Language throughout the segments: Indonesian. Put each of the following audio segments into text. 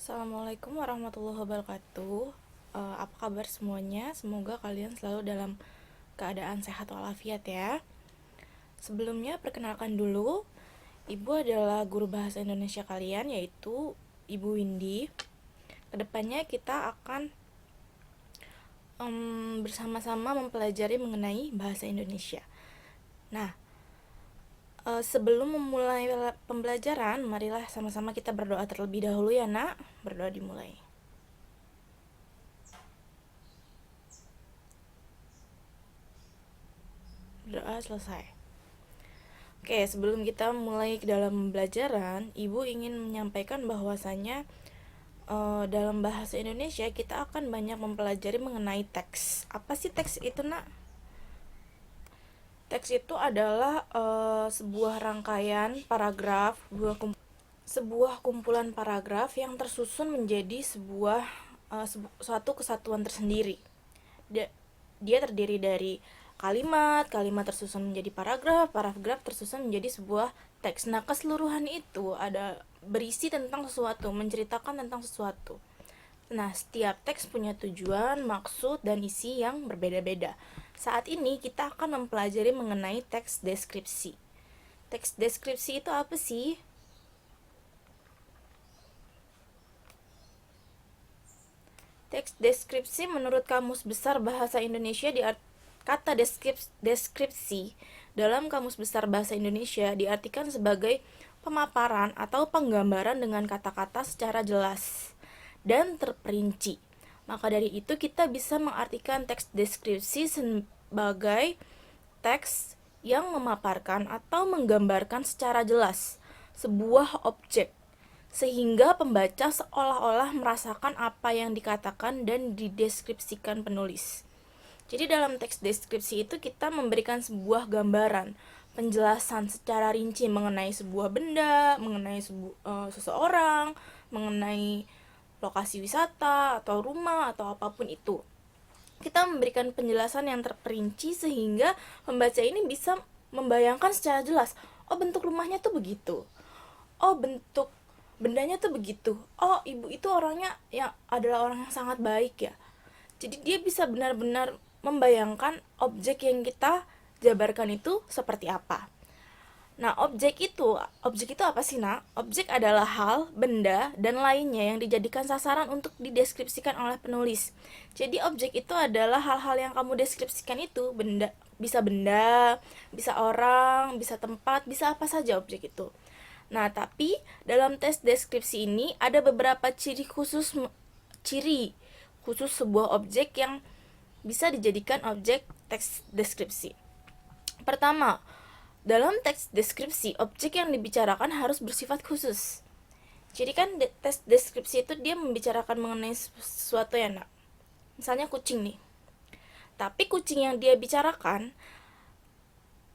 Assalamualaikum warahmatullahi wabarakatuh. Apa kabar semuanya? Semoga kalian selalu dalam keadaan sehat walafiat ya. Sebelumnya perkenalkan dulu, Ibu adalah guru bahasa Indonesia kalian, yaitu Ibu Windy. Kedepannya kita akan bersama-sama mempelajari mengenai bahasa Indonesia. Nah, sebelum memulai pembelajaran, marilah sama-sama kita berdoa terlebih dahulu ya nak. Berdoa dimulai. Berdoa selesai. Oke, sebelum kita mulai ke dalam pembelajaran, Ibu ingin menyampaikan bahwasannya dalam bahasa Indonesia kita akan banyak mempelajari mengenai teks. Apa sih teks itu, nak? Teks itu adalah sebuah rangkaian paragraf, sebuah kumpulan paragraf yang tersusun menjadi suatu kesatuan tersendiri. Dia terdiri dari kalimat tersusun menjadi paragraf tersusun menjadi sebuah teks. Nah, keseluruhan itu ada berisi tentang sesuatu, menceritakan tentang sesuatu. Nah, setiap teks punya tujuan, maksud, dan isi yang berbeda-beda. Saat ini kita akan mempelajari mengenai teks deskripsi. Teks deskripsi itu apa sih? Teks deskripsi menurut Kamus Besar Bahasa Indonesia kata deskripsi dalam Kamus Besar Bahasa Indonesia diartikan sebagai pemaparan atau penggambaran dengan kata-kata secara jelas dan terperinci. Maka dari itu kita bisa mengartikan teks deskripsi sebagai teks yang memaparkan atau menggambarkan secara jelas sebuah objek, sehingga pembaca seolah-olah merasakan apa yang dikatakan dan dideskripsikan penulis. Jadi dalam teks deskripsi itu kita memberikan sebuah gambaran, penjelasan secara rinci mengenai sebuah benda, mengenai seseorang, mengenai lokasi wisata atau rumah atau apapun itu. Kita memberikan penjelasan yang terperinci sehingga pembaca ini bisa membayangkan secara jelas, oh bentuk rumahnya tuh begitu, oh bentuk bendanya tuh begitu, oh ibu itu orangnya yang adalah orang yang sangat baik ya. Jadi dia bisa benar-benar membayangkan objek yang kita jabarkan itu seperti apa. Nah, objek itu apa sih, nak? Objek adalah hal, benda, dan lainnya yang dijadikan sasaran untuk dideskripsikan oleh penulis. Jadi objek itu adalah hal-hal yang kamu deskripsikan itu, benda, bisa orang, bisa tempat, bisa apa saja objek itu. Nah, tapi dalam tes deskripsi ini ada beberapa ciri khusus sebuah objek yang bisa dijadikan objek teks deskripsi. Pertama, dalam teks deskripsi, objek yang dibicarakan harus bersifat khusus. Jadi kan tes deskripsi itu dia membicarakan mengenai sesuatu ya, nak. Misalnya kucing nih. Tapi kucing yang dia bicarakan,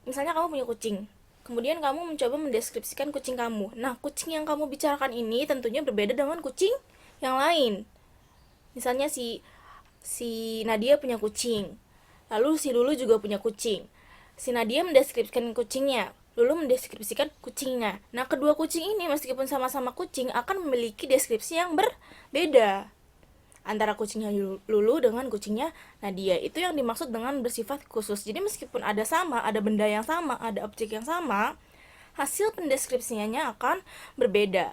misalnya kamu punya kucing, kemudian kamu mencoba mendeskripsikan kucing kamu. Nah, kucing yang kamu bicarakan ini tentunya berbeda dengan kucing yang lain. Misalnya si Nadia punya kucing, lalu si Lulu juga punya kucing. Si Nadia mendeskripsikan kucingnya, Lulu mendeskripsikan kucingnya. Nah, kedua kucing ini meskipun sama-sama kucing akan memiliki deskripsi yang berbeda antara kucingnya Lulu dengan kucingnya Nadia. Itu yang dimaksud dengan bersifat khusus. Jadi meskipun ada benda yang sama, ada objek yang sama, hasil pendeskripsiannya akan berbeda.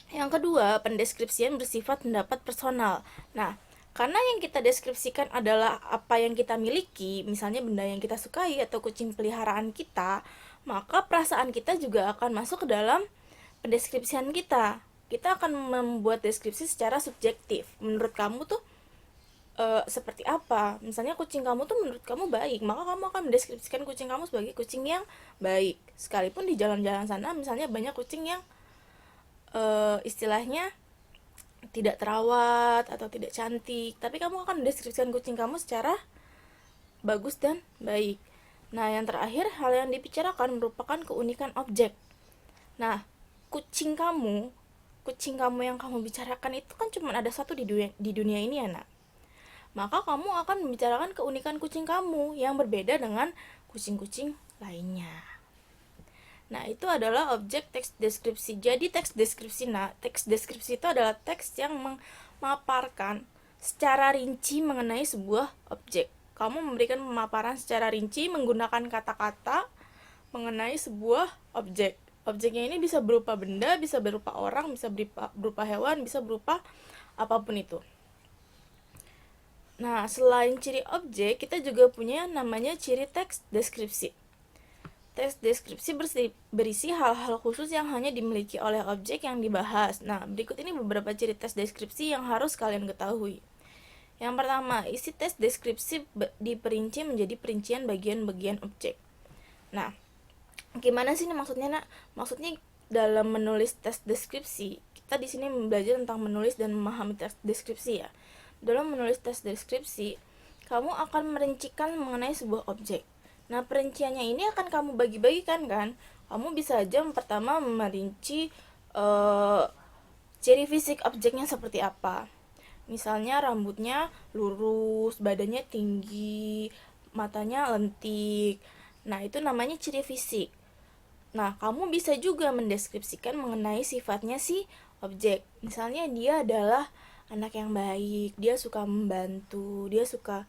Yang kedua, pendeskripsian bersifat pendapat personal. Nah, karena yang kita deskripsikan adalah apa yang kita miliki, misalnya benda yang kita sukai atau kucing peliharaan kita, maka perasaan kita juga akan masuk ke dalam pendeskripsian kita. Kita akan membuat deskripsi secara subjektif. Menurut kamu tuh seperti apa? Misalnya kucing kamu tuh menurut kamu baik, maka kamu akan mendeskripsikan kucing kamu sebagai kucing yang baik. Sekalipun di jalan-jalan sana misalnya banyak kucing yang istilahnya tidak terawat atau tidak cantik, tapi kamu akan mendeskripsikan kucing kamu secara bagus dan baik. Nah, yang terakhir, hal yang dibicarakan merupakan keunikan objek. Nah, kucing kamu yang kamu bicarakan itu kan cuma ada satu di dunia ini ya, nak. Maka kamu akan membicarakan keunikan kucing kamu yang berbeda dengan kucing-kucing lainnya. Nah, itu adalah objek teks deskripsi. Jadi teks deskripsi itu adalah teks yang memaparkan secara rinci mengenai sebuah objek. Kamu memberikan pemaparan secara rinci menggunakan kata-kata mengenai sebuah objek. Objeknya ini bisa berupa benda, bisa berupa orang, bisa berupa hewan, bisa berupa apapun itu. Nah, selain ciri objek, kita juga punya namanya ciri teks deskripsi. Teks deskripsi berisi hal-hal khusus yang hanya dimiliki oleh objek yang dibahas. Nah, berikut ini beberapa ciri teks deskripsi yang harus kalian ketahui. Yang pertama, isi teks deskripsi diperinci menjadi perincian bagian-bagian objek. Nah, gimana sih ini maksudnya, Nak? Maksudnya dalam menulis teks deskripsi, kita di sini belajar tentang menulis dan memahami teks deskripsi ya. Dalam menulis teks deskripsi, kamu akan merincikan mengenai sebuah objek. Nah, perinciannya ini akan kamu bagi-bagikan kan? Kamu bisa aja pertama merinci ciri fisik objeknya seperti apa. Misalnya rambutnya lurus, badannya tinggi, matanya lentik. Nah, itu namanya ciri fisik. Nah, kamu bisa juga mendeskripsikan mengenai sifatnya si objek. Misalnya dia adalah anak yang baik, dia suka membantu, dia suka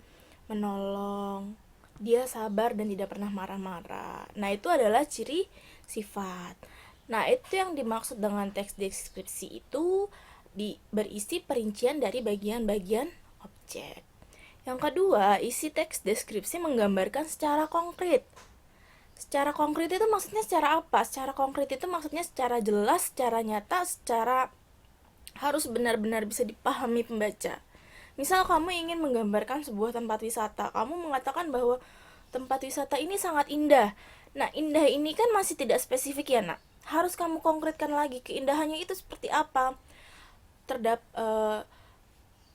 menolong, dia sabar dan tidak pernah marah-marah. Nah, itu adalah ciri sifat. Nah, itu yang dimaksud dengan teks deskripsi itu berisi perincian dari bagian-bagian objek. Yang kedua, isi teks deskripsi menggambarkan secara konkret. Secara konkret itu maksudnya secara apa? Secara konkret itu maksudnya secara jelas, secara nyata, secara harus benar-benar bisa dipahami pembaca. Misal kamu ingin menggambarkan sebuah tempat wisata, kamu mengatakan bahwa tempat wisata ini sangat indah. Nah, indah ini kan masih tidak spesifik ya, Nak. Harus kamu konkretkan lagi keindahannya itu seperti apa.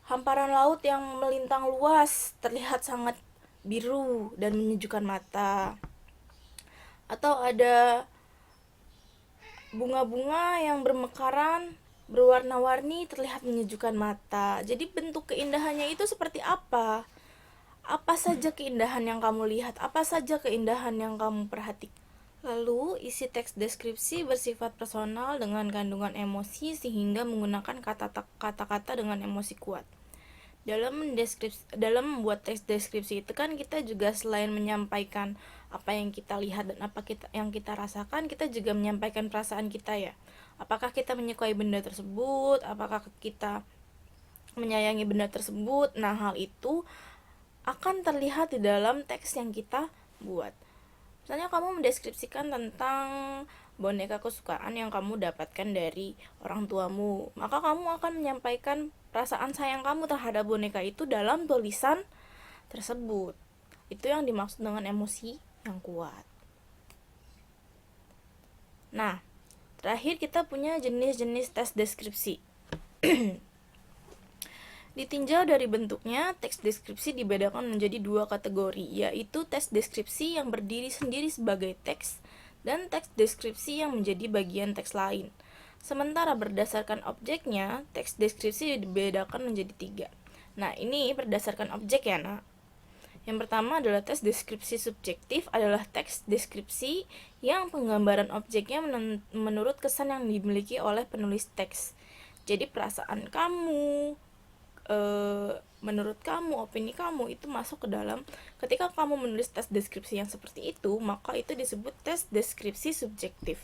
Hamparan laut yang melintang luas terlihat sangat biru dan menyejukkan mata. Atau ada bunga-bunga yang bermekaran berwarna-warni terlihat menyejukkan mata. Jadi bentuk keindahannya itu seperti apa? Apa saja keindahan yang kamu lihat? Apa saja keindahan yang kamu perhatikan? Lalu, isi teks deskripsi bersifat personal dengan kandungan emosi sehingga menggunakan kata-kata dengan emosi kuat. Dalam membuat teks deskripsi itu kan kita juga selain menyampaikan apa yang kita lihat dan yang kita rasakan, kita juga menyampaikan perasaan kita ya. Apakah kita menyukai benda tersebut, apakah kita menyayangi benda tersebut. Nah, hal itu akan terlihat di dalam teks yang kita buat. Misalnya kamu mendeskripsikan tentang boneka kesukaan yang kamu dapatkan dari orang tuamu, maka kamu akan menyampaikan perasaan sayang kamu terhadap boneka itu dalam tulisan tersebut. Itu yang dimaksud dengan emosi yang kuat. Nah, terakhir kita punya jenis-jenis tes deskripsi. Ditinjau dari bentuknya, teks deskripsi dibedakan menjadi dua kategori, yaitu teks deskripsi yang berdiri sendiri sebagai teks dan teks deskripsi yang menjadi bagian teks lain. Sementara berdasarkan objeknya, teks deskripsi dibedakan menjadi tiga. Nah, ini berdasarkan objek ya, Nak. Yang pertama adalah teks deskripsi subjektif, adalah teks deskripsi yang penggambaran objeknya menurut kesan yang dimiliki oleh penulis teks. Jadi perasaan kamu, menurut kamu, opini kamu itu masuk ke dalam. Ketika kamu menulis teks deskripsi yang seperti itu, maka itu disebut teks deskripsi subjektif.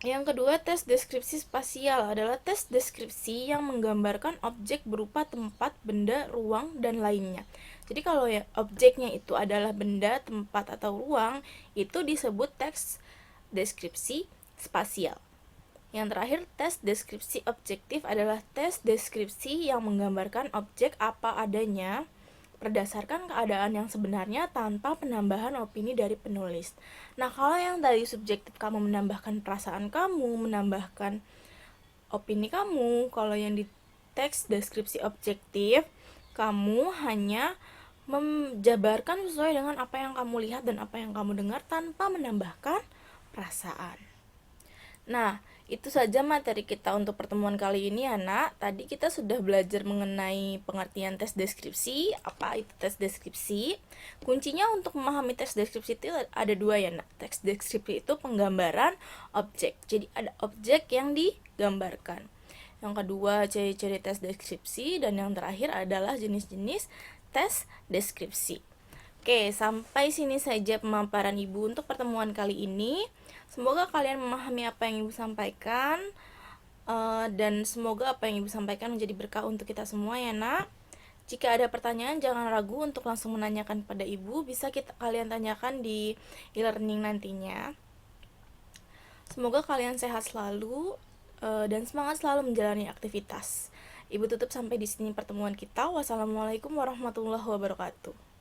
Yang kedua, tes deskripsi spasial adalah tes deskripsi yang menggambarkan objek berupa tempat, benda, ruang, dan lainnya. Jadi kalau ya objeknya itu adalah benda, tempat, atau ruang, itu disebut teks deskripsi spasial. Yang terakhir, tes deskripsi objektif adalah tes deskripsi yang menggambarkan objek apa adanya berdasarkan keadaan yang sebenarnya tanpa penambahan opini dari penulis. Nah, kalau yang tadi subjektif kamu menambahkan perasaan kamu, menambahkan opini kamu, kalau yang di teks deskripsi objektif, kamu hanya menjabarkan sesuai dengan apa yang kamu lihat dan apa yang kamu dengar tanpa menambahkan perasaan. Nah, Itu saja materi kita untuk pertemuan kali ini, anak. Tadi kita sudah belajar mengenai pengertian tes deskripsi. Apa itu tes deskripsi? Kuncinya untuk memahami tes deskripsi itu ada dua ya, nak. Tes deskripsi itu penggambaran objek. Jadi ada objek yang digambarkan. Yang kedua, ciri-ciri tes deskripsi. Dan yang terakhir adalah jenis-jenis tes deskripsi. Oke, sampai sini saja pemaparan Ibu untuk pertemuan kali ini. Semoga kalian memahami apa yang Ibu sampaikan, dan semoga apa yang Ibu sampaikan menjadi berkah untuk kita semua ya, nak. Jika ada pertanyaan, jangan ragu untuk langsung menanyakan pada Ibu. Bisa kalian tanyakan di e-learning nantinya. Semoga kalian sehat selalu, dan semangat selalu menjalani aktivitas. Ibu tutup sampai di sini pertemuan kita. Wassalamualaikum warahmatullahi wabarakatuh.